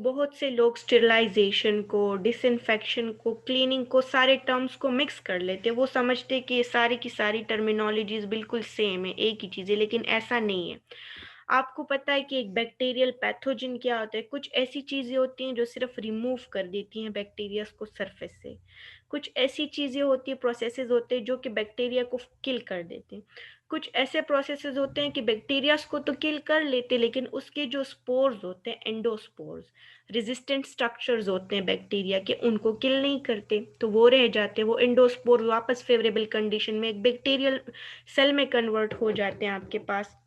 बहुत से लोग स्टेरिलाइजेशन को, डिसइंफेक्शन को, क्लीनिंग को, सारे टर्म्स को मिक्स कर लेते हैं। वो समझते हैं कि ये सारी की सारी टर्मिनोलॉजीज बिल्कुल सेम है, एक ही चीज़ है, लेकिन ऐसा नहीं है। आपको पता है कि एक बैक्टीरियल पैथोजन क्या होता है? कुछ ऐसी चीज़ें होती हैं जो सिर्फ रिमूव कर देती हैं बैक्टीरिया को सरफेस से। कुछ ऐसी चीज़ें होती हैं, प्रोसेसेस होते हैं जो कि बैक्टीरिया को किल कर देते हैं। कुछ ऐसे प्रोसेसेस होते हैं कि बैक्टीरियाज को तो किल कर लेते हैं, लेकिन उसके जो स्पोर्स होते हैं, एंडोस्पोर्स, रेजिस्टेंट स्ट्रक्चर्स होते हैं बैक्टीरिया के, उनको किल नहीं करते, तो वो रह जाते हैं। वो एंडोस्पोर वापस फेवरेबल कंडीशन में एक बैक्टीरियल सेल में कन्वर्ट हो जाते हैं आपके पास।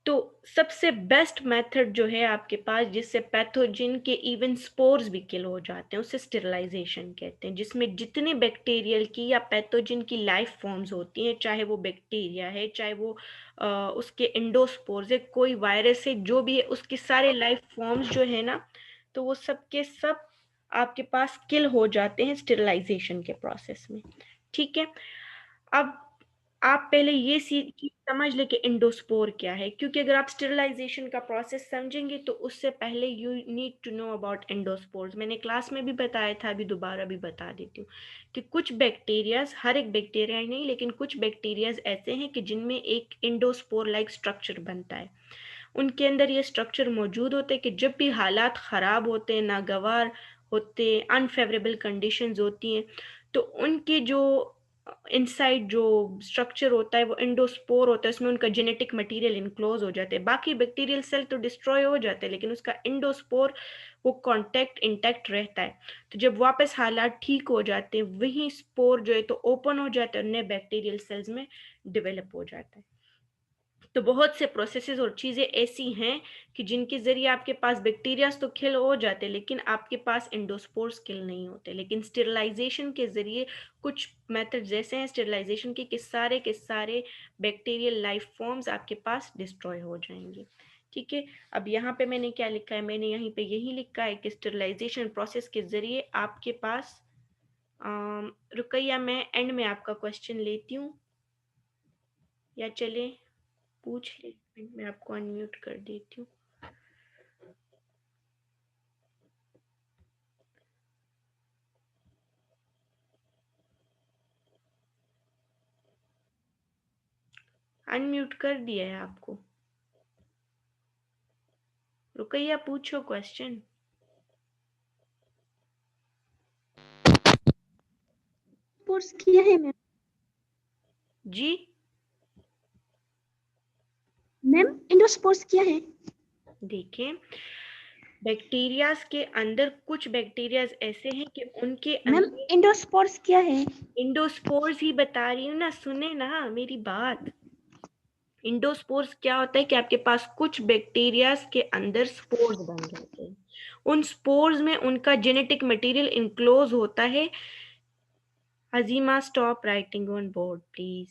तो सबसे बेस्ट मेथड जो है आपके पास, जिससे पैथोजन के इवन स्पोर्स भी किल हो जाते हैं, उसे स्टेरिलाइजेशन कहते हैं, जिसमें जितने बैक्टीरियल की या पैथोजन की लाइफ फॉर्म्स होती हैं, चाहे वो बैक्टीरिया है, चाहे वो उसके एंडोस्पोर्स है, कोई वायरस है, जो भी है, उसके सारे लाइफ फॉर्म्स जो है ना, तो वो सब के सब आपके पास किल हो जाते हैं स्टेरिलाइजेशन के प्रोसेस में। ठीक है। अब आप पहले ये चीज समझ ले कि इंडोस्पोर क्या है, क्योंकि अगर आप स्टेरिलाइजेशन का प्रोसेस समझेंगे तो उससे पहले you need to know about endospores. मैंने क्लास में भी बताया था, अभी दोबारा भी बता देती हूँ कि कुछ बैक्टीरियाज, हर एक बैक्टीरिया नहीं, लेकिन कुछ बैक्टीरियाज ऐसे हैं कि जिनमें एक इंडोस्पोर लाइक स्ट्रक्चर बनता है। उनके अंदर ये स्ट्रक्चर मौजूद होते हैं कि जब भी हालात खराब होते हैं, नागवार होते हैं, अनफेवरेबल कंडीशंस होती हैं, तो उनके जो इनसाइड जो स्ट्रक्चर होता है वो एंडोस्पोर होता है, उसमें उनका जेनेटिक मटेरियल इनक्लोज हो जाते हैं। बाकी बैक्टीरियल सेल तो डिस्ट्रॉय हो जाते हैं, लेकिन उसका एंडोस्पोर वो कांटेक्ट इंटैक्ट रहता है। तो जब वापस हालात ठीक हो जाते हैं, वही स्पोर जो है तो ओपन हो जाता है और नए बैक्टीरियल सेल्स में डेवलप हो जाता है। तो बहुत से प्रोसेसेस और चीज़ें ऐसी हैं कि जिनके ज़रिए आपके पास बैक्टीरियाज तो किल हो जाते, लेकिन आपके पास एंडोस्पोर्स किल नहीं होते। लेकिन स्टेरिलाइजेशन के ज़रिए कुछ मेथड्स ऐसे हैं स्टेरिलाइजेशन के सारे बैक्टीरियल लाइफ फॉर्म्स आपके पास डिस्ट्रॉय हो जाएंगे। ठीक है। अब यहाँ पे मैंने क्या लिखा है? मैंने यहीं पे यही लिखा है कि स्टेरिलाइजेशन प्रोसेस के ज़रिए आपके पास रुकैया, मैं एंड में आपका क्वेश्चन लेती हूँ, या चले पूछ ले। मैं आपको अनम्यूट कर देती हूँ। अनम्यूट कर दिया है आपको। रुकैया पूछो क्वेश्चन। कोर्स किया है मैम। जी मैम इंडोस्पोर्स किया है। देखिए, बैक्टीरियाज के अंदर कुछ बैक्टीरियाज ऐसे हैं कि उनके मैम अंदर इंडोस्पोर्स किया है। इंडोस्पोर्स ही बता रही हूँ ना, सुने ना मेरी बात। इंडोस्पोर्स क्या होता है कि आपके पास कुछ बैक्टीरियाज के अंदर स्पोर्स बन जाते हैं। उन स्पोर्स में उनका जेनेटिक मटेरियल इनक्लोज होता है। Hazima stop writing on board please.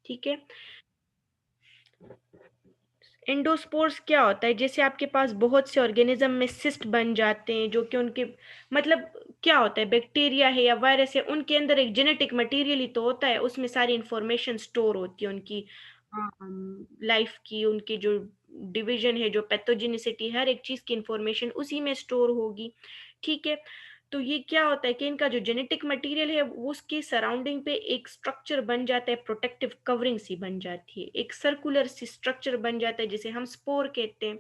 ठीक है। एंडोस्पोर्स क्या होता है? जैसे आपके पास बहुत से ऑर्गेनिज्म में सिस्ट बन जाते हैं, जो कि उनके मतलब क्या होता है, बैक्टीरिया है या वायरस है, उनके अंदर एक जेनेटिक मटेरियल ही तो होता है, उसमें सारी इंफॉर्मेशन स्टोर होती है उनकी लाइफ की, उनकी जो डिवीजन है, जो पैथोजेनिसिटी, हर एक चीज की इंफॉर्मेशन उसी में स्टोर होगी। ठीक है। तो ये क्या होता है कि इनका जो जेनेटिक मटेरियल है वो उसकी सराउंडिंग पे एक स्ट्रक्चर बन जाता है, प्रोटेक्टिव कवरिंग सी बन जाती है, एक सर्कुलर सी स्ट्रक्चर बन जाता है जिसे हम स्पोर कहते हैं।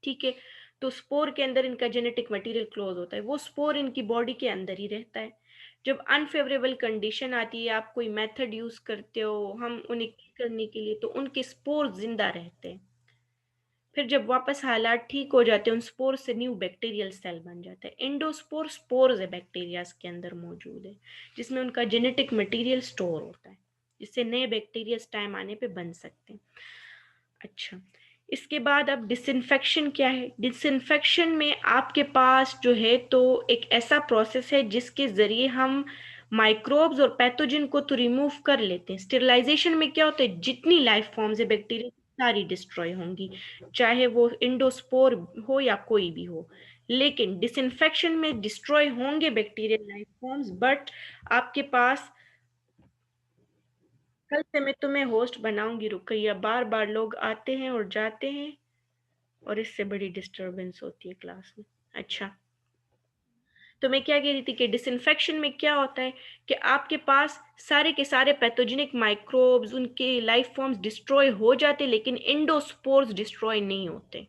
ठीक है। तो स्पोर के अंदर इनका जेनेटिक मटेरियल क्लोज होता है, वो स्पोर इनकी बॉडी के अंदर ही रहता है। जब अनफेवरेबल कंडीशन आती है, आप कोई मेथड यूज करते हो हम उन्हें करने के लिए, तो उनके स्पोर जिंदा रहते हैं। फिर जब वापस हालात ठीक हो जाते हैं, उन स्पोर से न्यू बैक्टीरियल सेल बन जाता है। एंडोस्पोर स्पोर्स है बैक्टीरिया के अंदर मौजूद है, जिसमें उनका जेनेटिक मटेरियल स्टोर होता है, जिससे नए बैक्टीरिया टाइम आने पे बन सकते हैं। अच्छा, इसके बाद अब डिसइंफेक्शन क्या है? डिसइंफेक्शन में आपके पास जो है तो एक ऐसा प्रोसेस है जिसके जरिए हम माइक्रोब्स और पैथोजन को तो रिमूव कर लेते हैं। स्टेरिलाइजेशन में क्या होता है, जितनी लाइफ फॉर्म्स है बैक्टीरिया सारी डिस्ट्रॉय होंगी, चाहे वो इंडोस्पोर हो या कोई भी हो। लेकिन डिसइंफेक्शन में डिस्ट्रॉय होंगे बैक्टीरियल लाइफ फॉर्म्स, बट आपके पास, कल से मैं तुम्हें होस्ट बनाऊंगी रुकैया, बार बार लोग आते हैं और जाते हैं। और इससे बड़ी डिस्टरबेंस होती है क्लास में। अच्छा, तो मैं क्या कह रही थी कि डिसइंफेक्शन में क्या होता है कि आपके पास सारे के सारे पैथोजेनिक माइक्रोब्स, उनके लाइफ फॉर्म्स डिस्ट्रॉय हो जाते, लेकिन इंडोस्पोर्स डिस्ट्रॉय नहीं होते।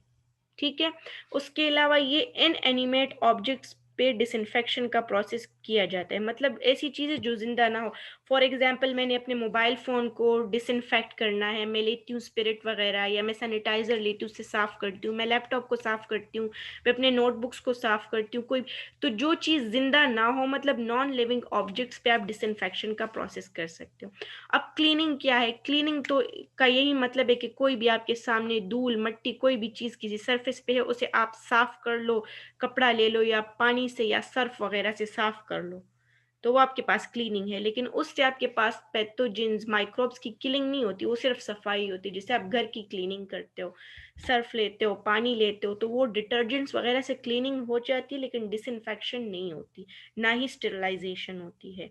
ठीक है। उसके अलावा ये इनएनिमेट ऑब्जेक्ट्स पे डिसइंफेक्शन का प्रोसेस किया जाता है, मतलब ऐसी चीज़ें जो जिंदा ना हो। फॉर एग्जांपल, मैंने अपने मोबाइल फ़ोन को डिसइंफेक्ट करना है, मैं लेती हूँ स्पिरिट वगैरह, या मैं सैनिटाइज़र लेती हूँ, उससे साफ़ करती हूँ, मैं लैपटॉप को साफ़ करती हूँ, मैं अपने नोटबुक्स को साफ़ करती हूँ, कोई तो जो चीज़ जिंदा ना हो, मतलब नॉन लिविंग ऑब्जेक्ट्स पे आप डिसइंफेक्शन का प्रोसेस कर सकते हो। अब क्लीनिंग क्या है? क्लीनिंग तो का यही मतलब है कि कोई भी आपके सामने धूल मट्टी कोई भी चीज़ किसी सरफेस पे है, उसे आप साफ कर लो, कपड़ा ले लो या पानी से या सर्फ वगैरह से साफ कर लो, तो वो आपके पास क्लीनिंग है। लेकिन उससे आपके पास पैथोजेंस माइक्रोब्स की किलिंग नहीं होती, वो सिर्फ सफाई होती है। जैसे आप घर की क्लीनिंग करते हो, सर्फ लेते हो, पानी लेते हो, तो वो डिटर्जेंट्स वगैरह से क्लीनिंग हो जाती है, लेकिन डिसइंफेक्शन नहीं होती, ना ही स्टेरिलाइजेशन होती है।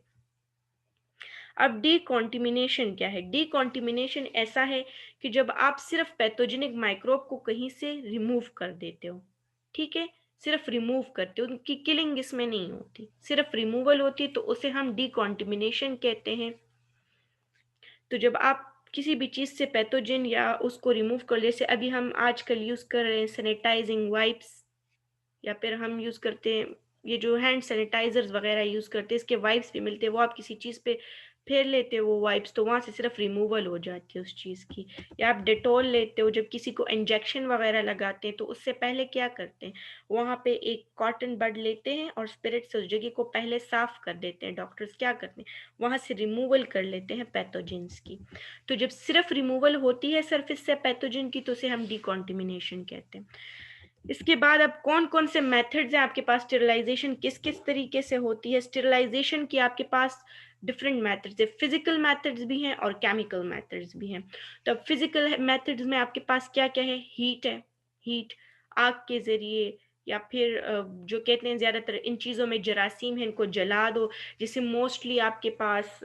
अब डीकॉन्टिमिनेशन क्या है? डीकॉन्टिमिनेशन ऐसा है कि जब आप सिर्फ पैथोजेनिक माइक्रोब को कहीं से रिमूव कर देते हो। ठीक है, सिर्फ रिमूव करते हो, उनकी किलिंग इसमें नहीं होती, सिर्फ रिमूवल होती है, तो उसे हम डीकॉन्टिमिनेशन कहते हैं। तो जब आप किसी भी चीज़ से पैथोजन या उसको रिमूव कर, जैसे अभी हम आजकल यूज़ कर रहे हैं सैनिटाइजिंग वाइप्स, या फिर हम यूज़ करते हैं ये जो हैंड सैनिटाइजर्स वगैरह यूज़ करते हैं, इसके वाइप्स भी मिलते हैं, वो आप किसी चीज़ पे फेर लेते हो वो वाइप्स, तो वहाँ से सिर्फ रिमूवल हो जाती है उस चीज़ की। या आप डेटॉल लेते हो, जब किसी को इंजेक्शन वगैरह लगाते हैं, तो उससे पहले क्या करते हैं, वहाँ पे एक कॉटन बड लेते हैं और स्पिरिट से उस जगह को पहले साफ कर देते हैं। डॉक्टर्स क्या करते हैं, वहाँ से रिमूवल कर लेते हैं पैथोजेंस की। तो जब सिर्फ रिमूवल होती है सरफेस से पैथोजन की, तो उसे हम डिकॉन्टिमिनेशन कहते हैं। इसके बाद अब कौन कौन से मेथड्स हैं आपके पास, स्टेरिलाइजेशन किस किस तरीके से होती है? स्टेरिलाइजेशन की आपके पास डिफरेंट मेथड्स है, फिजिकल मेथड्स भी हैं और केमिकल मेथड्स भी हैं। तो अब फिजिकल मेथड्स में आपके पास क्या क्या है, हीट, आग के जरिए, या फिर जो कहते हैं ज्यादातर इन चीजों में जरासीम है, इनको जला दो। जैसे मोस्टली आपके पास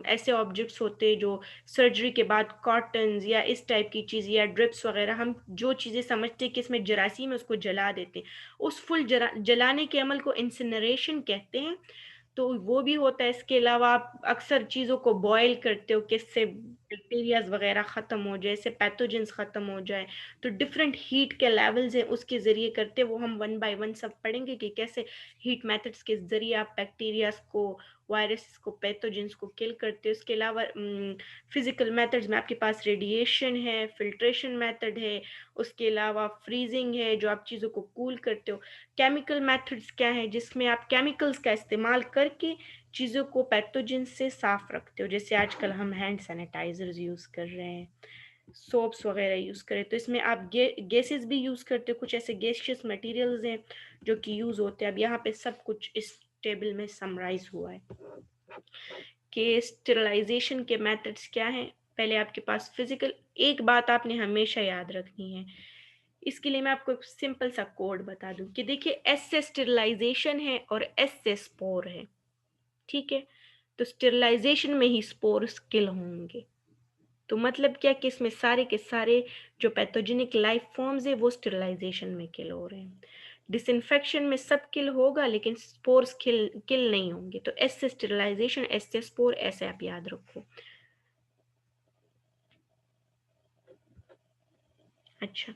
ऐसे ऑब्जेक्ट्स होते हैं जो सर्जरी के बाद कॉटन या इस टाइप की चीज़ या ड्रिप्स वगैरह, हम जो चीज़ें समझते हैं कि इसमें जरासीम है, उसको जला देते हैं। उस फुल जलाने के अमल को इंसिनरेशन कहते हैं। तो वो भी होता है। इसके अलावा आप अक्सर चीज़ों को बॉयल करते हो कि इससे बैक्टीरियाज वगैरह ख़त्म हो जाए, इससे पैथोजेंस ख़त्म हो जाए। तो डिफरेंट हीट के लेवल्स हैं, उसके ज़रिए करते, वो हम वन बाय वन सब पढ़ेंगे कि कैसे हीट मेथड्स के ज़रिए आप बैक्टीरियाज को, वायरस को, पैथोजेंस को किल करते हो। इसके अलावा फिजिकल मेथड्स में आपके पास रेडिएशन है, फिल्ट्रेशन मेथड है, उसके अलावा फ्रीजिंग है जो आप चीज़ों को कूल करते हो। केमिकल मेथड्स क्या है, जिसमें आप केमिकल्स का इस्तेमाल करके चीज़ों को पैथोजन से साफ रखते हो। जैसे आजकल हम हैंड सैनिटाइजर्स यूज़ कर रहे हैं, सोप्स वगैरह यूज़ करें, तो इसमें आप गैसेस भी यूज़ करते हो। कुछ ऐसे गैसियस मटेरियल्स हैं जो कि यूज़ होते हैं। अब यहाँ पे सब कुछ इस टेबल में समराइज हुआ है कि स्टेरिलाइजेशन के मेथड्स क्या हैं। पहले आपके पास फिजिकल, एक बात आपने हमेशा याद रखनी है, इसके लिए मैं आपको एक सिंपल सा कोड बता दूं कि देखिए, एस से स्टेरिलाइजेशन है और एस से स्पोर है। ठीक है, तो स्टेरिलाइजेशन में ही स्पोर्स किल होंगे। तो मतलब क्या कि इसमें सारे के सारे जो पैथोजेनिक लाइफ फॉर्म्स है वो स्टेरिलाइजेशन में किल हो रहे हैं। डिसइंफेक्शन में सब किल होगा, लेकिन स्पोर्स किल किल नहीं होंगे। तो एस से स्टेरिलाइजेशन, एस से स्पोर, ऐसे आप याद रखो। अच्छा,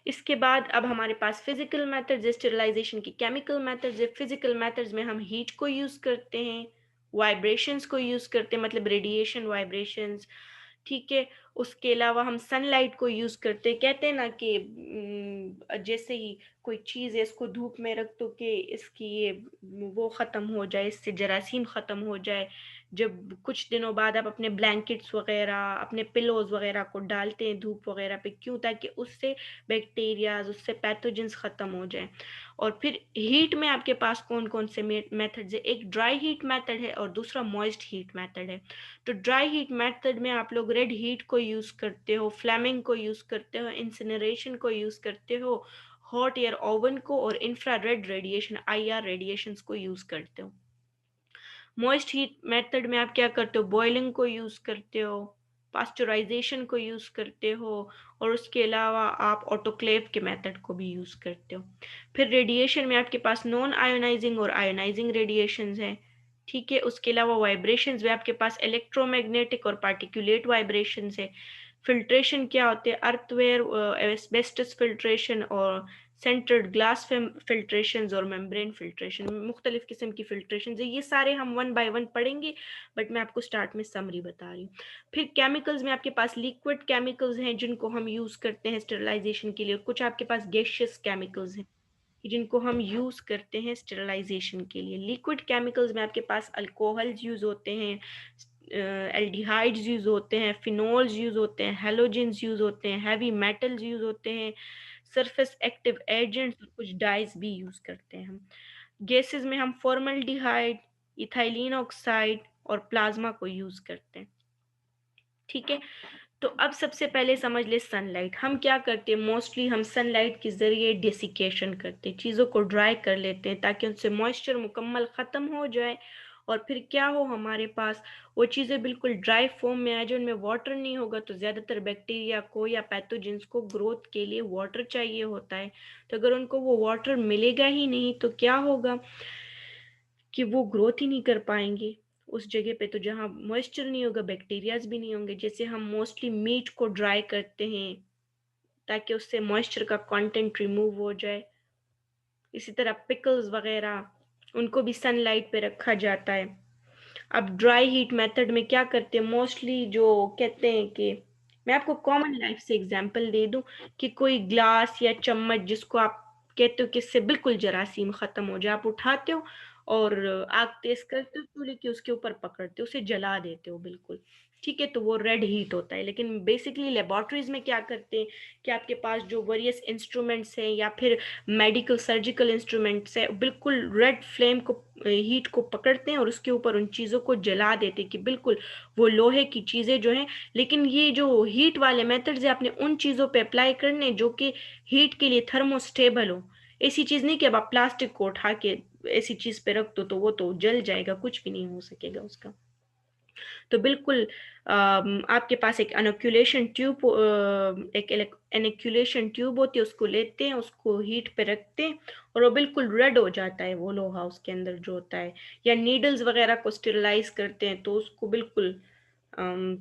इसके बाद अब हमारे पास फिजिकल मेथड्स है स्टेरिलाइजेशन की, केमिकल मेथड्स है। फिजिकल मेथड्स में हम हीट को यूज करते हैं, वाइब्रेशंस को यूज करते हैं, मतलब रेडिएशन वाइब्रेशंस। ठीक है, उसके अलावा हम सनलाइट को यूज करते हैं। कहते हैं ना कि जैसे ही कोई चीज़ है, इसको धूप में रख दो कि इसकी ये वो ख़त्म हो जाए, इससे जरासीम ख़त्म हो जाए। जब कुछ दिनों बाद आप अपने ब्लैंकेट्स वगैरह, अपने पिलोज वगैरह को डालते हैं धूप वगैरह पे, क्यों? ताकि उससे बैक्टीरियाज, उससे पैथोजेंस ख़त्म हो जाए। और फिर हीट में आपके पास कौन कौन से मेथड्स है, एक ड्राई हीट मेथड है और दूसरा मॉइस्ट हीट मेथड है। तो ड्राई हीट मेथड में आप लोग रेड हीट को यूज़ करते हो, फ्लेमिंग को यूज़ करते हो, इंसिनरेशन को यूज़ करते हो, हॉट एयर ओवन को, और इंफ्रारेड रेडिएशन IR रेडिएशंस को यूज़ करते हो। मॉइस्ट हीट मेथड में आप क्या करते हो, बॉइलिंग को यूज़ करते हो, पास्चराइजेशन को यूज़ करते हो, और उसके अलावा आप ऑटोक्लेव के मेथड को भी यूज़ करते हो। फिर रेडिएशन में आपके पास नॉन आयोनाइजिंग और आयोनाइजिंग रेडिएशंस हैं, ठीक है। उसके अलावा वाइब्रेशंस में आपके पास इलेक्ट्रोमैग्नेटिक और पार्टिकुलेट वाइब्रेशंस है। फिल्ट्रेशन क्या होते हैं, अर्थवेयर, एस्बेस्टस फिल्ट्रेशन और सेंटर्ड ग्लास फिल्ट्रेशन और मेम्ब्रेन फिल्ट्रेशन, मुख्तलिफ किस्म की फिल्ट्रेशन है। ये सारे हम वन बाय वन पढ़ेंगे, बट मैं आपको स्टार्ट में समरी बता रही हूँ। फिर केमिकल्स में आपके पास लिक्विड केमिकल्स हैं जिनको हम यूज़ करते हैं स्टेरिलाइजेशन के लिए, और कुछ आपके पास गैशियस केमिकल्स हैं जिनको हम यूज़ करते हैं स्टेरिलाइजेशन के लिए। लिक्विड केमिकल्स में आपके पास अल्कोहल्स यूज़ होते हैं, एल्डिहाइड्स यूज़ होते हैं, फिनोल्स यूज़ होते हैं, हेलोजेंस यूज़ होते हैं, हैवी मेटल्स यूज़ होते हैं, सरफेस एक्टिव एजेंट्स और कुछ डाइज भी यूज़ करते हैं हम। गैसेस में हम फॉर्मल्डिहाइड, इथाइलिन ऑक्साइड और प्लाज्मा को यूज़ करते हैं, ठीक है। तो अब सबसे पहले समझ ले सनलाइट। हम क्या करते हैं, मोस्टली हम सनलाइट के ज़रिए डेसिकेशन करते हैं, चीज़ों को ड्राई कर लेते हैं ताकि उनसे मॉइस्चर मुकम्मल ख़त्म हो जाए, और फिर क्या हो, हमारे पास वो चीज़ें बिल्कुल ड्राई फॉर्म में आ जाए, उनमें वाटर नहीं होगा। तो ज़्यादातर बैक्टीरिया को या पैथोजेंस को ग्रोथ के लिए वाटर चाहिए होता है, तो अगर उनको वो वाटर मिलेगा ही नहीं तो क्या होगा कि वो ग्रोथ ही नहीं कर पाएंगे उस जगह पे। तो जहाँ मॉइस्चर नहीं होगा, बैक्टीरियाज भी नहीं होंगे। जैसे हम मोस्टली मीट को ड्राई करते हैं ताकि उससे मॉइस्चर का कंटेंट रिमूव हो जाए, इसी तरह पिकल्स वगैरह उनको भी सनलाइट पे रखा जाता है। अब ड्राई हीट मेथड में क्या करते हैं, मोस्टली जो कहते हैं कि, मैं आपको कॉमन लाइफ से एग्जांपल दे दूं, कि कोई ग्लास या चम्मच जिसको आप कहते हो कि इससे बिल्कुल जरासीम खत्म हो जाए, आप उठाते हो और आग तेज करते हो चूल्हे की, उसके ऊपर पकड़ते हो, उसे जला देते हो बिल्कुल, ठीक है। तो वो रेड हीट होता है। लेकिन बेसिकली लेबोरेटरीज में क्या करते हैं कि आपके पास जो वेरियस इंस्ट्रूमेंट्स हैं या फिर मेडिकल सर्जिकल इंस्ट्रूमेंट्स है, बिल्कुल रेड फ्लेम को, हीट को पकड़ते हैं और उसके ऊपर उन चीज़ों को जला देते हैं कि बिल्कुल वो लोहे की चीज़ें जो हैं। लेकिन ये जो हीट वाले मेथड्स है, आपने उन चीज़ों पे अप्लाई करने जो कि हीट के लिए थर्मोस्टेबल हो। ऐसी चीज़ नहीं कि अब आप प्लास्टिक को उठा के ऐसी चीज़ पे रख दो तो वो तो जल जाएगा, कुछ भी नहीं हो सकेगा उसका। तो बिल्कुल आपके पास एक एनोक्यूलेशन ट्यूब, एक एनोक्यूलेशन ट्यूब होती है, उसको लेते हैं, उसको हीट पे रखते हैं और वो बिल्कुल रेड हो जाता है वो लोहा उसके अंदर जो होता है। या नीडल्स वगैरह को स्टेरिलाइज करते हैं तो उसको बिल्कुल अम,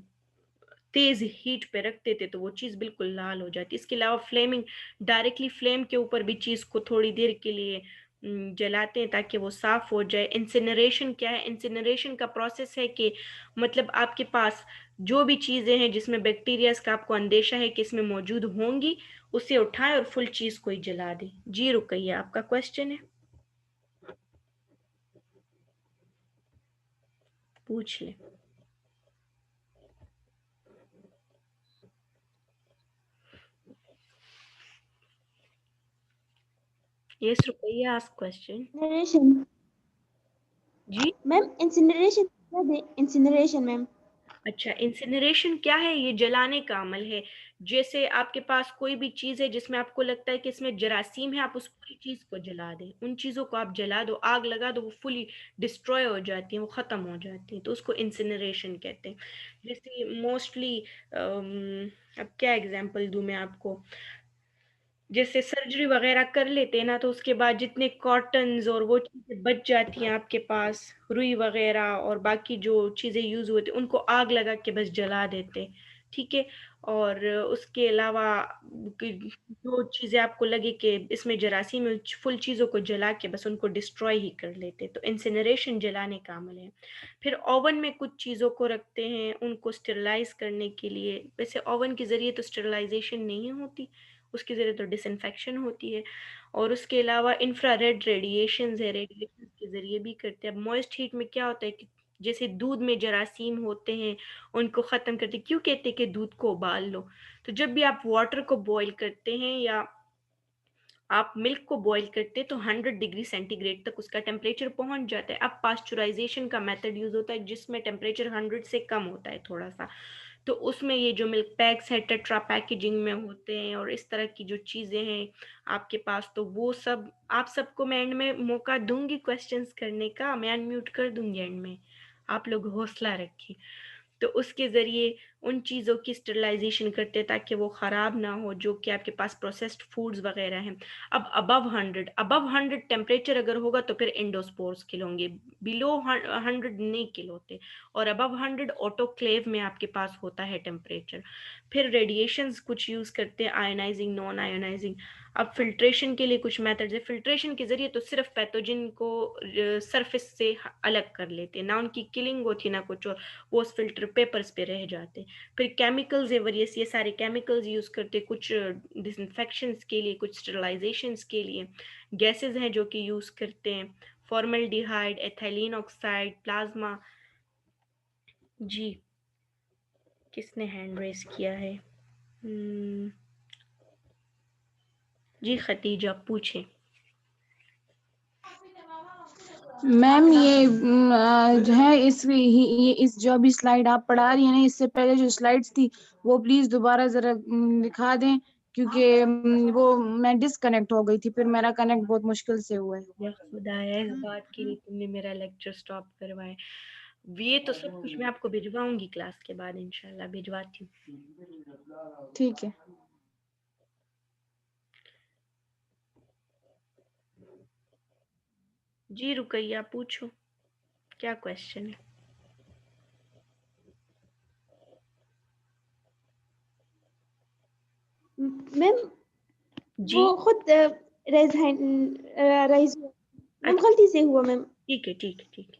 तेज हीट पे रखते थे तो वो चीज़ बिल्कुल लाल हो जाती। इसके अलावा फ्लेमिंग, डायरेक्टली फ्लेम के ऊपर भी चीज़ को थोड़ी देर के लिए जलाते हैं ताकि वो साफ हो जाए। इंसिनरेशन क्या है, इंसिनरेशन का प्रोसेस है कि मतलब आपके पास जो भी चीज़ें हैं जिसमें बैक्टीरियाज का आपको अंदेशा है कि इसमें मौजूद होंगी, उसे उठाएं और फुल चीज़ को ही जला दें। जी रुकैया, आपका क्वेश्चन है, पूछ ले। Yes Ruqaiya, ask question. Incineration जी। मैम, इंसिनरेशन क्या है? Incineration ma'am. अच्छा, इंसिनरेशन क्या है, ये जलाने का अमल है। जैसे आपके पास कोई भी चीज़ है जिसमें आपको लगता है कि इसमें जरासीम है, आप उस पूरी चीज़ को जला दें, उन चीज़ों को आप जला दो, आग लगा दो, वो फुली डिस्ट्रॉय हो जाती हैं, वो ख़त्म हो जाती हैं, तो उसको इंसिनरेशन कहते हैं। जैसे मोस्टली अब क्या एग्जांपल दूं मैं आपको, जैसे सर्जरी वगैरह कर लेते हैं ना, तो उसके बाद जितने कॉटन्स और वो चीजें बच जाती हैं आपके पास, रुई वगैरह और बाकी जो चीजें यूज होती हैं, उनको आग लगा के बस जला देते हैं, ठीक है। और उसके अलावा जो चीजें आपको लगे कि इसमें जरासीम है, फुल चीजों को जला के बस उनको डिस्ट्रॉय ही कर लेते हैं, तो इंसिनरेशन जलाने का अमल है। फिर ओवन में कुछ चीजों को रखते हैं उनको स्टेरिलाइज करने के लिए। वैसे ओवन के जरिए तो स्टेरिलाइजेशन नहीं होती, उसके ज़रिए तो डिसइंफेक्शन होती है। और उसके अलावा इंफ्रारेड रेडिएशंस है, रेडिएशन के ज़रिए भी करते हैं। अब मॉइस्ट हीट में क्या होता है कि जैसे दूध में जरासीम होते हैं, उनको ख़त्म करते हैं। क्यों कहते हैं कि दूध को उबाल लो, तो जब भी आप वाटर को बॉईल करते हैं या आप मिल्क को बॉईल करते हैं तो 100 डिग्री सेंटीग्रेड तक उसका टेम्परेचर पहुंच जाता है। अब पास्चुराइजेशन का मेथड यूज होता है जिसमें टेम्परेचर 100 से कम होता है थोड़ा सा, तो उसमें ये जो मिल्क पैक्स है टेट्रा पैकेजिंग में होते हैं और इस तरह की जो चीज़ें हैं आपके पास, तो वो सब आप सबको मैं एंड में मौका दूंगी क्वेश्चंस करने का, मैं अनम्यूट कर दूंगी एंड में, आप लोग हौसला रखिए। तो उसके ज़रिए उन चीज़ों की स्टरलाइजेशन करते हैं ताकि वो ख़राब ना हो जो कि आपके पास प्रोसेस्ड फूड्स वगैरह हैं। अब अबव 100 टेम्परेचर अगर होगा तो फिर इंडोस्पोर्स किल होंगे, बिलो 100 नहीं किल होते। और अबव 100 ऑटोक्लेव में आपके पास होता है टेम्परेचर। फिर रेडिएशंस कुछ यूज़ करते हैं, आयोनाइजिंग, नॉन आयोनाइजिंग। अब फिल्ट्रेशन के लिए कुछ मेथड्स है, फिल्ट्रेशन के ज़रिए तो सिर्फ पैथोजन को सरफेस से अलग कर लेते हैं, ना उनकी किलिंग होती ना कुछ, और वो उस फिल्टर पेपर्स पे रह जाते। फिर केमिकल्स है वेरियस, ये सारे केमिकल्स यूज़ करते, कुछ डिसइंफेक्शंस के लिए, कुछ स्टरलाइजेशंस के लिए। गैसेस हैं जो कि यूज़ करते हैं, फॉर्मल्डिहाइड, एथिलीन ऑक्साइड, प्लाज्मा। जी, किसने हैंड रेस किया है? जी खतीजा, पूछें। मैम ये जो है ये इस जो अभी स्लाइड आप पढ़ा रही है ना, इससे पहले जो स्लाइड्स थी वो प्लीज दोबारा जरा दिखा दें, क्योंकि वो मैं डिस्कनेक्ट हो गई थी, फिर मेरा कनेक्ट बहुत मुश्किल से हुआ है। या खुदाया, इस बात के लिए तुमने मेरा लेक्चर स्टॉप करवाया। ये तो सब कुछ मैं आपको भिजवाऊंगी क्लास के बाद, इंशाल्लाह भिजवाती हूँ। ठीक है। जी रुकैया, पूछो क्या क्वेश्चन है? मैम जी वो खुद रेज हैंड राइज हुआ मैम, अच्छा, गलती से हुआ मैम। ठीक है ठीक है ठीक है।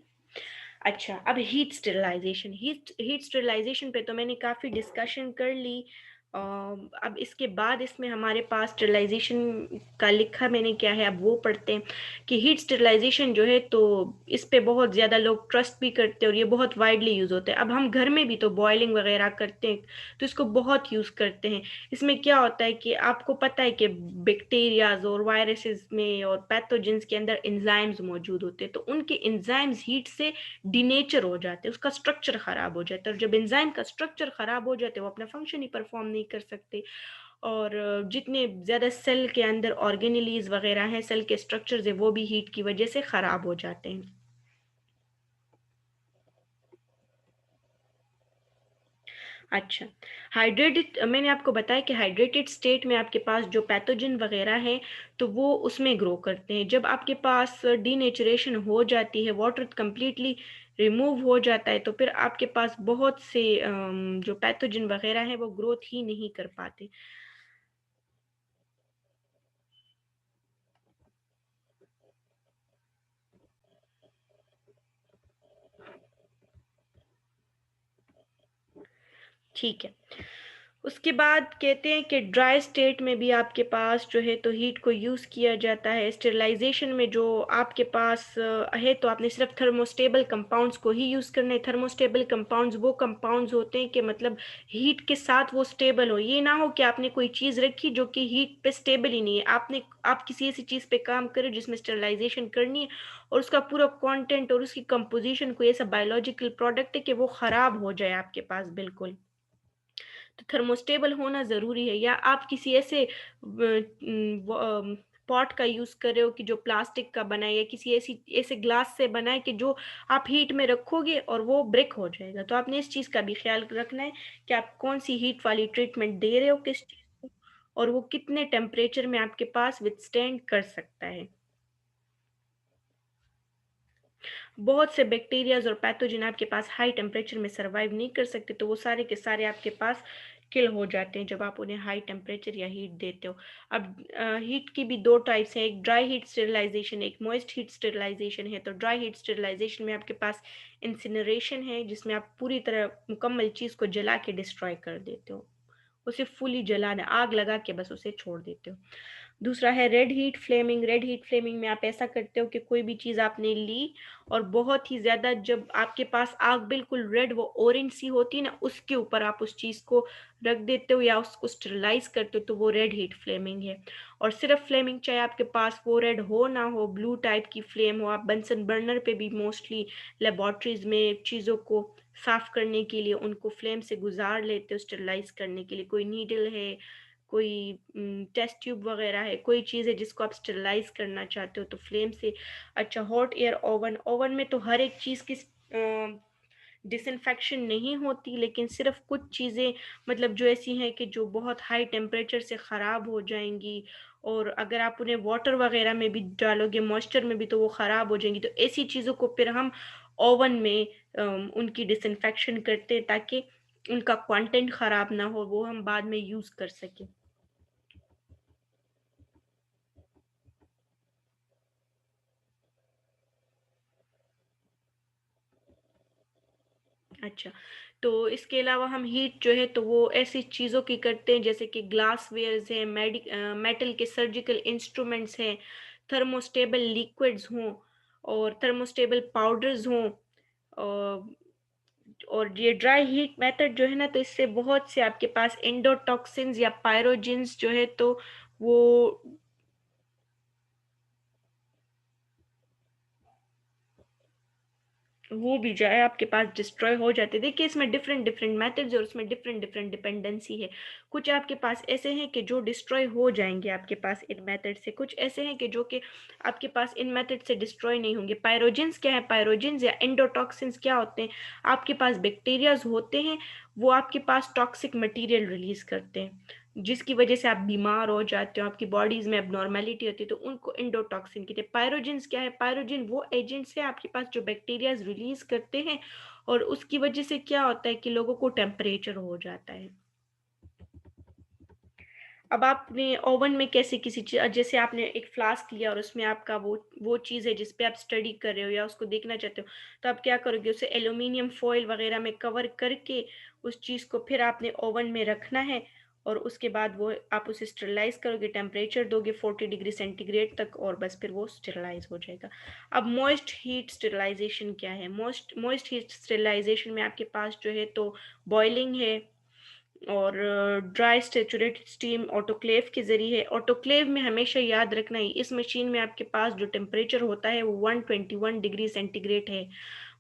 अच्छा, अब हीट स्टेरिलाइजेशन, हीट स्टेरिलाइजेशन पे तो मैंने काफ़ी डिस्कशन कर ली। अब इसके बाद इसमें हमारे पास स्टेरिलाइजेशन का लिखा मैंने क्या है, अब वो पढ़ते हैं कि हीट स्टेरिलाइजेशन जो है तो इस पे बहुत ज़्यादा लोग ट्रस्ट भी करते हैं और ये बहुत वाइडली यूज़ होता है। अब हम घर में भी तो बॉयलिंग वगैरह करते हैं तो इसको बहुत यूज़ करते हैं। इसमें क्या होता है कि आपको पता है कि बैक्टीरियाज और वायरसेस में और पैथोजेंस के अंदर एंजाइम्स मौजूद होते हैं, तो उनके एंजाइम्स हीट से डिनेचर हो जाते हैं, उसका स्ट्रक्चर खराब हो जाता है, और जब एंजाइम का स्ट्रक्चर खराब हो जाते हैं वो अपना फंक्शन ही परफॉर्म नहीं कर सकते। और जितने ज़्यादा सेल के अंदर ऑर्गेनेलीज वगैरह हैं, सेल के स्ट्रक्चर्स है, वो भी हीट की वजह से खराब हो जाते हैं। अच्छा, हाइड्रेटेड, मैंने आपको बताया कि हाइड्रेटेड स्टेट में आपके पास जो पैथोजन वगैरह हैं तो वो उसमें ग्रो करते हैं। जब आपके पास डीनेचुरेशन हो जाती है, वाटर कंप्लीटली रिमूव हो जाता है, तो फिर आपके पास बहुत से जो पैथोजन वगैरह हैं वो ग्रोथ ही नहीं कर पाते। ठीक है, उसके बाद कहते हैं कि ड्राई स्टेट में भी आपके पास जो है तो हीट को यूज़ किया जाता है। स्टेरिलाइजेशन में जो आपके पास है तो आपने सिर्फ थर्मोस्टेबल कंपाउंड्स को ही यूज़ करना है। थर्मोस्टेबल कंपाउंड्स वो कंपाउंड्स होते हैं कि मतलब हीट के साथ वो स्टेबल हो, ये ना हो कि आपने कोई चीज़ रखी जो कि हीट पे स्टेबल ही नहीं है, आप किसी ऐसी चीज़ पे काम करें जिसमें स्टेरिलाइजेशन करनी है और उसका पूरा कंटेंट और उसकी कंपोजिशन कोई ऐसा बायोलॉजिकल प्रोडक्ट है कि वो ख़राब हो जाए आपके पास बिल्कुल, तो थर्मोस्टेबल होना ज़रूरी है। या आप किसी ऐसे पॉट का यूज़ कर रहे हो कि जो प्लास्टिक का बना है, या किसी ऐसे ग्लास से बना है कि जो आप हीट में रखोगे और वो ब्रेक हो जाएगा, तो आपने इस चीज़ का भी ख्याल रखना है कि आप कौन सी हीट वाली ट्रीटमेंट दे रहे हो किस चीज़ को, और वो कितने टेम्परेचर में आपके पास विथस्टैंड कर सकता है। बहुत से बैक्टीरियाज और पैथोजन आपके पास हाई टेम्परेचर में सर्वाइव नहीं कर सकते, तो वो सारे के सारे आपके पास किल हो जाते हैं जब आप उन्हें हाई टेम्परेचर या हीट देते हो। अब हीट की भी दो टाइप्स हैं, एक ड्राई हीट स्टेरिलाइजेशन, एक मॉइस्ट हीट स्टेरिलाइजेशन है। तो ड्राई हीट स्टेरिलाइजेशन में आपके पास इंसिनरेशन है, जिसमें आप पूरी तरह मुकम्मल चीज़ को जला के डिस्ट्रॉय कर देते हो, उसे फुली जलाना, आग लगा के बस उसे छोड़ देते हो। दूसरा है red heat flaming. Red heat flaming में आप ऐसा करते हो कि कोई भी चीज़ आपने ली और बहुत ही ज़्यादा, जब आपके पास आग बिल्कुल रेड वो ऑरेंज सी होती है ना, उसके ऊपर आप उस चीज़ को रख देते हो या उसको स्टरलाइज करते हो, तो वो रेड हीट फ्लेमिंग है। और सिर्फ फ्लेमिंग चाहे आपके पास वो रेड हो ना हो, ब्लू टाइप की फ्लेम हो, आप बंसन बर्नर पे भी मोस्टली लेबॉर्ट्रीज में चीज़ों को साफ करने के लिए उनको फ्लेम से गुजार लेते हो स्टरलाइज करने के लिए। कोई नीडल है, कोई टेस्ट ट्यूब वगैरह है, कोई चीज़ है जिसको आप स्टरलाइज करना चाहते हो तो फ्लेम से। अच्छा, हॉट एयर ओवन, ओवन में तो हर एक चीज़ की डिसइंफेक्शन नहीं होती, लेकिन सिर्फ कुछ चीज़ें मतलब जो ऐसी हैं कि जो बहुत हाई टेम्परेचर से ख़राब हो जाएंगी, और अगर आप उन्हें वाटर वगैरह में भी डालोगे, मॉइस्चर में भी, तो वो ख़राब हो जाएंगी। तो ऐसी चीज़ों को फिर हम ओवन में उनकी डिसइंफेक्शन करते हैं ताकि उनका कंटेंट ख़राब ना हो, वो हम बाद में यूज़ कर सकें। अच्छा, तो इसके अलावा हम हीट जो है तो वो ऐसी चीज़ों की करते हैं जैसे कि ग्लास वेयर्स हैं, मेटल के सर्जिकल इंस्ट्रूमेंट्स हैं, थर्मोस्टेबल लिक्विड्स हों और थर्मोस्टेबल पाउडर्स हों। और ये ड्राई हीट मेथड जो है ना, तो इससे बहुत से आपके पास एंडोटॉक्सिन्स या पायरोजिन्स जो है तो वो वो भी जो है आपके पास डिस्ट्रॉय हो जाते हैं। देखिए इसमें डिफरेंट डिफरेंट मेथड्स और उसमें डिफरेंट डिफरेंट डिपेंडेंसी है। कुछ आपके पास ऐसे हैं कि जो डिस्ट्रॉय हो जाएंगे आपके पास इन मेथड से, कुछ ऐसे हैं कि जो कि आपके पास इन मेथड से डिस्ट्रॉय नहीं होंगे। पायरोजिन्स क्या है? पायरोजिन्स या एंडोटॉक्सिन्स क्या होते हैं? आपके पास बैक्टीरियाज होते हैं, वो आपके पास टॉक्सिक मटीरियल रिलीज करते हैं जिसकी वजह से आप बीमार हो जाते हो, आपकी बॉडीज में एबनॉर्मेलिटी होती है, तो उनको एंडोटॉक्सिन कहते हैं। पायरोजिन्स क्या है? पायरोजिन वो एजेंट्स है आपके पास जो बैक्टीरियाज रिलीज करते हैं, और उसकी वजह से क्या होता है कि लोगों को टेम्परेचर हो जाता है। अब आपने ओवन में कैसे किसी चीज, जैसे आपने एक फ्लास्क लिया और उसमें आपका वो चीज़ है जिस पे आप स्टडी कर रहे हो या उसको देखना चाहते हो, तो आप क्या करोगे? उसे एल्यूमिनियम फॉइल वगैरह में कवर करके उस चीज़ को फिर आपने ओवन में रखना है, और उसके बाद वो आप उसे स्टेरलाइज करोगे, टेम्परेचर दोगे 40 डिग्री सेंटीग्रेड तक, और बस फिर वो स्टेरलाइज हो जाएगा। अब मॉइस्ट हीट स्टेरलाइजेशन क्या है? मॉइस्ट हीट स्टेरलाइजेशन में आपके पास जो है तो बॉइलिंग है, और ड्राई स्टैचुरेटेड स्टीम ऑटोक्लेव के जरिए। ऑटोक्लेव में हमेशा याद रखना है, इस मशीन में आपके पास जो टेम्परेचर होता है वो 121 डिग्री सेंटीग्रेड है।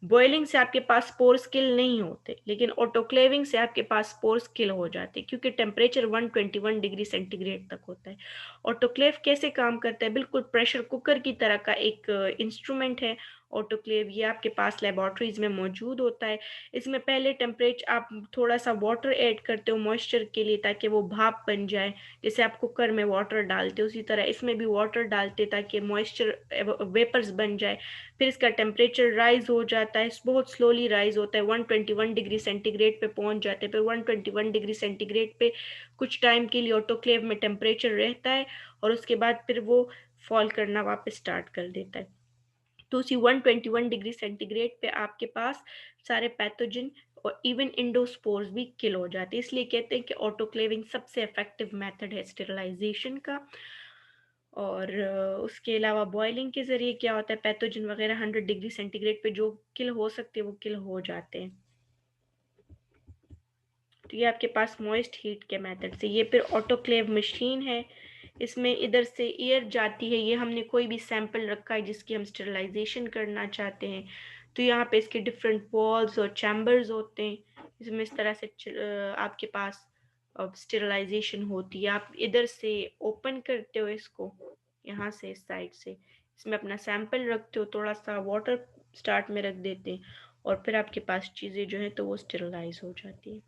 बॉइलिंग से आपके पास स्पोर्स किल नहीं होते, लेकिन ऑटोक्लेविंग से आपके पास स्पोर्स किल हो जाते हैं क्योंकि टेम्परेचर 121 डिग्री सेंटीग्रेड तक होता है। ऑटोक्लेव कैसे काम करता है? बिल्कुल प्रेशर कुकर की तरह का एक इंस्ट्रूमेंट है ऑटोक्लेव। ये आपके पास लेबोरेटरीज में मौजूद होता है। इसमें पहले टेम्परेचर आप थोड़ा सा वाटर ऐड करते हो मॉइस्चर के लिए ताकि वो भाप बन जाए, जैसे आप कुकर में वाटर डालते हो उसी तरह इसमें भी वाटर डालते ताकि मॉइस्चर वेपर्स बन जाए। फिर इसका टेम्परेचर राइज हो जाता है, बहुत स्लोली राइज होता है, 121 डिग्री सेंटीग्रेड पे पहुंच जाते हैं। फिर 121 डिग्री सेंटीग्रेड पे कुछ टाइम के लिए ऑटोक्लेव में टेम्परेचर रहता है, और उसके बाद फिर वो फॉल करना वापस स्टार्ट कर देता है। तो उसी 121 डिग्री सेंटीग्रेड पे आपके पास सारे पैथोजन और इवन इंडोस्पोर्स भी किल हो जाते हैं। इसलिए कहते हैं कि ऑटोक्लेविंग सबसे इफेक्टिव मेथड है स्टेरलाइजेशन का। और उसके अलावा बॉइलिंग के जरिए क्या होता है, पैथोजन वगैरह 100 डिग्री सेंटीग्रेड पे जो किल हो सकते हैं वो किल हो जाते हैं। तो ये आपके पास मॉइस्ट हीट के मेथड से। ये फिर ऑटोक्लेव मशीन है, इसमें इधर से एयर जाती है। ये हमने कोई भी सैंपल रखा है जिसकी हम स्टेरलाइजेशन करना चाहते हैं, तो यहाँ पे इसके डिफरेंट वॉल्स और चैम्बर्स होते हैं। इसमें इस तरह से आपके पास स्टेरलाइजेशन होती है। आप इधर से ओपन करते हो इसको, यहाँ से इस साइड से इसमें अपना सैंपल रखते हो, थोड़ा सा वाटर स्टार्ट में रख देते हैं, और फिर आपके पास चीज़ें जो है तो वो स्टेरलाइज हो जाती है।